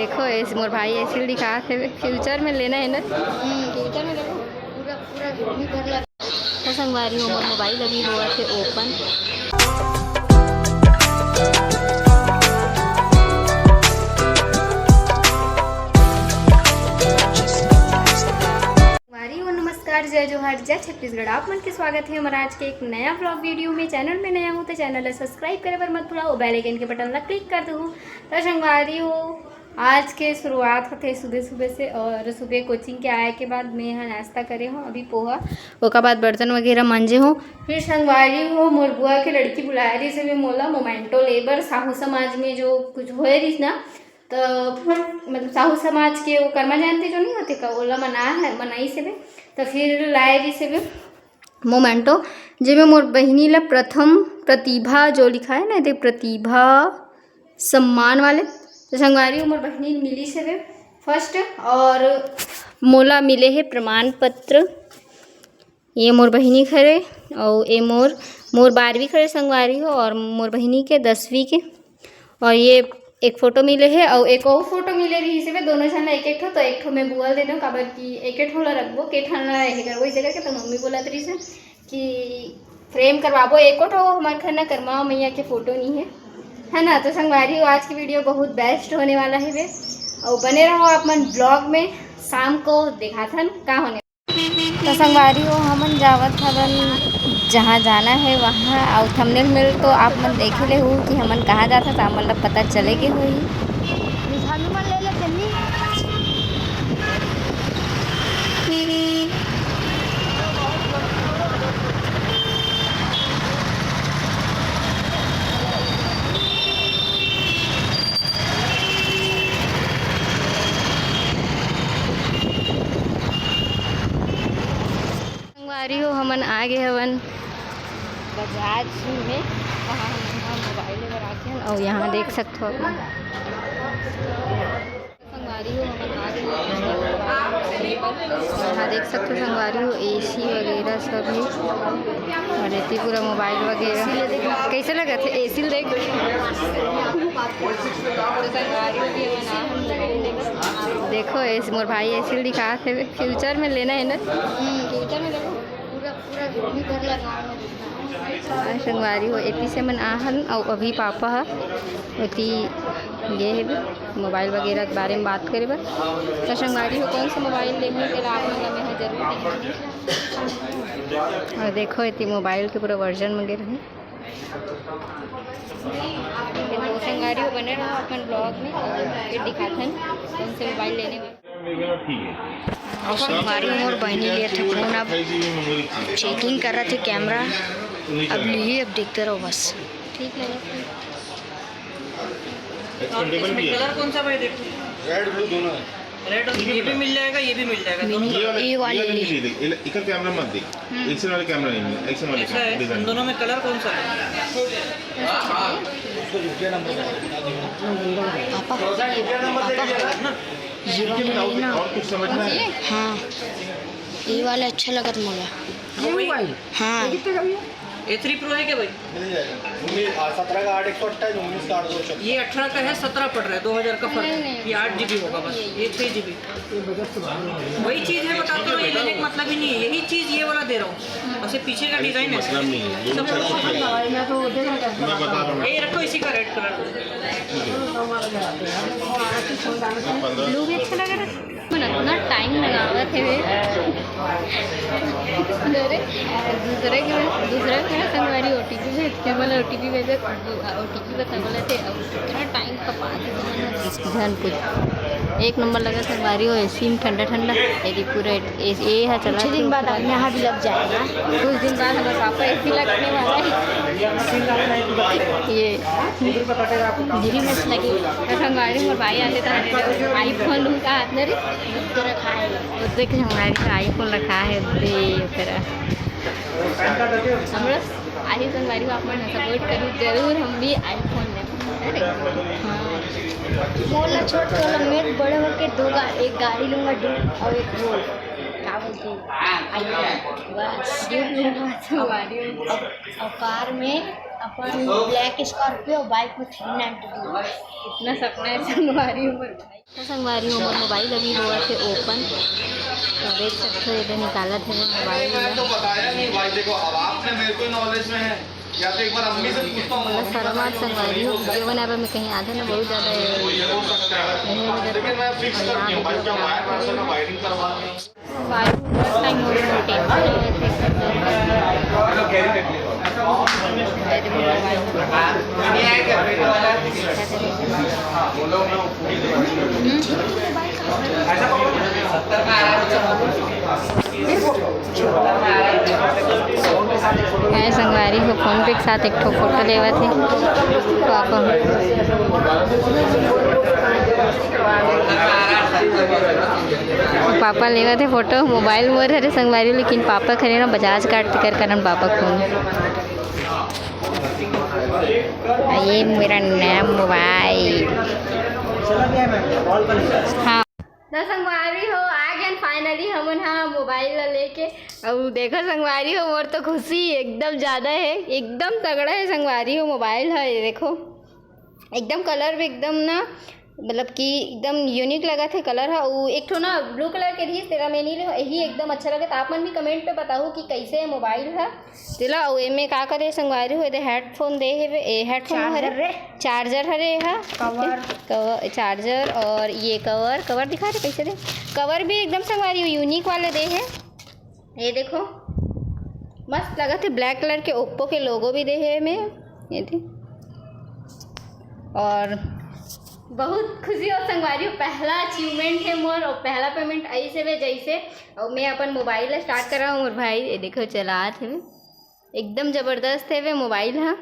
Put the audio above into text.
देखो ऐसे मोर भाई ऐसे दिखा थे फ्यूचर में लेना है ना। फ्यूचर में देखो पूरा पूरा तो संगवारी हो मोर मोबाइल अभी हुआ थे ओपन। नमस्कार, जय जोहार, जय छत्तीसगढ़। आप मन के स्वागत है हमारा आज के एक नया ब्लॉग वीडियो में। चैनल में नया हूँ तो चैनल है सब्सक्राइब करे पर मत भूला, बेल आइकन के बटन ला क्लिक कर दो। तो संगवारी हो आज के शुरुआत होते सुबह सुबह से, और सुबह कोचिंग के आए के बाद मैं यहाँ नाश्ता करे हूँ अभी पोहा, उसके बाद बर्तन वगैरह मांजे हूँ। फिर संगवारी हो मोर बुआ के लड़की बुलाया रही से मोला मोमेंटो लेबर साहू समाज में जो कुछ हो रही ना, तो मतलब साहू समाज के वो कर्मा जयंती जो नहीं होती का ओला मनाई से भी, तो फिर लाए रही से भी मोमेंटो जिसमें मोर बहिनी ला प्रथम प्रतिभा जो लिखा है ना, दे प्रतिभा सम्मान वाले। तो संगवारी मोर बहिनी मिली से भी फर्स्ट, और मोला मिले है प्रमाण पत्र। ये मोर बहिनी खरे और ये मोर 12वीं खरे संगवारी हो, और मोर बहिनी के 10वीं के। और ये एक फ़ोटो मिले है और एक और फोटो मिले रही से दोनों जन एक एक ठो, तो एक ठो मैं बुआल दे दूँ काबर कि एक एक ठो ला रखबो के ठन ला यही करबो इसे करके। तो मम्मी बोला तरी से कि फ्रेम करवाबो एको ठो हमारे घर ना करमाओ मैया के फ़ोटो नहीं है ना। तो संगवारी हो आज की वीडियो बहुत बेस्ट होने वाला है वे, और बने रहो आप मन ब्लॉग में, शाम को दिखाथन का होने। तो संगवारी हो हमन जावत हवन जहाँ जाना है वहाँ, और थंबनेल में तो आप मन देखे ले हो कि हमन कहाँ जाता, तो आप मन पता चले के होई। संगवारी हो हमन आ गए हवन बजाज में, वहाँ हम मोबाइल लेकर आके हैं, और यहाँ देख सकते हो संगवारी हो हमन आ गए यहाँ देख सकते हो संगवारी हो एसी वगैरह सब है, और इतनी पूरा मोबाइल वगैरह कैसे लगा थे एसी देख। देखो ऐसे मोर भाई ऐसे दिखा थे फ्यूचर में लेना है ना। फ्यूचर में देखो पूरा पूरा संगवारी हो एती से मन आहन, और अभी पापा होती ये है भी मोबाइल वगैरह के बारे में बात करे बर। तो संगवारी हो कौन सा मोबाइल लेने के आप मैं जरूर। और देखो इतनी मोबाइल के पूरा वर्जन वगैरह है। तो संगवारी हो बने रहो अपन ब्लॉग में, फिर दिखाथन कौन से मोबाइल लेने में। और संगवारी मोर बहनी लिए थे फोन, अब चेकिंग कर रहे थे कैमरा, अब लिए अब देखते रहो बस। ठीक लगा कलर कौन सा भाई देखो? रेड ब्लू दोनों है। रेड ये भी मिल जाएगा, ये भी मिल जाएगा। ये वाले इधर कैमरा मत देख, एक्शन वाले कैमरा नहीं है, एक्शन वाले डिजाइन। दोनों में कलर कौन सा है? और कुछ समझना है? हाँ ये वाला अच्छा लगा था मुझे। हाँ A3 Pro है क्या भाई? मिल जाएगा। 17 का 8 128 19 का 8 ये 18 का है, 17 पड़ रहा है, 2000 का फर्क है। ये 8 GB होगा बस, ये 6 GB। वही चीज़ है बताता हूँ, ये लेने का मतलब ही नहीं है, यही चीज़ ये वाला दे रहा हूँ, बस ये पीछे का डिजाइन है। मतलब नहीं है, मैं बता रहा हूँ। ये रखो इसी का रेड कलर। ब्लू भी अच्छा लग रहा है। इतना टाइम लगावा थे दूसरे के संगवारी OTP भेजते बोला, OTP भेजे, OTP बता बोले थे, इतना टाइम कपा ध्यान कुछ एक नंबर लगा संगवारी हो। एसी में ठंडा ठंडा यदि पूरा ये है चला। कुछ दिन बाद यहाँ भी लग जाएगा, कुछ दिन बाद हमारे पापा एसी लगने वाला है। ये धीरे में लगी संगवारी मोर भाई आते तो आईफोन लूँगा हाथ में रखा है, तो देख हमारे का आईफोन रखा है दे हम आई संगवारी को आप सपोर्ट करूँ जरूर, हम भी आईफोन लें। हाँ मोला छोट वाला मैं बड़े होकर एक गाड़ी लूँगा और एक वो क्या बोलते हैं बस ड्यूब लूँगा। और कार में अपन ब्लैक स्कॉर्पियो बाइक में 392 इतना सपना है संगवारी उमर तो संगवारी उमर मोबाइल अभी हुआ थे ओपन तो देख सकते हो इधर निकाला थे मोबाइल तो बताया नहीं भाई, देखो अब आपने मेरे को नॉलेज में है या तो एक बार अम्मी से पूछता हूँ। सलमान संगवारी हो वीडियो बना पर मैं कहीं आधे ना बहुत ज़्यादा ये हो सकता है, लेकिन मैं फिक्स करती हूँ भाई, क्या वायर पर्सन में वायरिंग करवा संगवारी हो फोन पे के साथ एक ठो फोटो लेवा थे पापा लेवा थे फोटो मोबाइल मोर हरे संगवारी, लेकिन पापा खरे ना बजाज कार्ड कर कारण पापा फोन ये मेरा नया मोबाइल। हाँ ना संगवारी हो आ गया फाइनली हमन हाँ मोबाइल लेके। अब देखो संगवारी हो मोर तो खुशी एकदम ज़्यादा है, एकदम तगड़ा है संगवारी हो मोबाइल है। ये देखो एकदम कलर भी एकदम ना मतलब कि एकदम यूनिक लगा थे कलर है। वो एक ठो ना ब्लू कलर के रही तेरा में नहीं यही एकदम अच्छा लगे। तो आप मन भी कमेंट पे बताओ कि कैसे है मोबाइल है चला। और एमे का करे संगवारी हो हेडफोन दे है, हेडफोन हरे चार्जर हरे है कवर चार्जर और ये कवर दिखा रहे कैसे दे कवर भी एकदम संगवारी हो यूनिक वाले दे है। ये देखो मस्त लगा थे ब्लैक कलर के ओप्पो के लोगो भी दे है में ये थी। और बहुत खुशी हो संगवारी हो पहला अचीवमेंट है मोर और पहला पेमेंट ऐसे वे जैसे। और मैं अपन मोबाइल स्टार्ट कर रहा हूँ और भाई ये देखो चला थे एकदम ज़बरदस्त है वे मोबाइल है।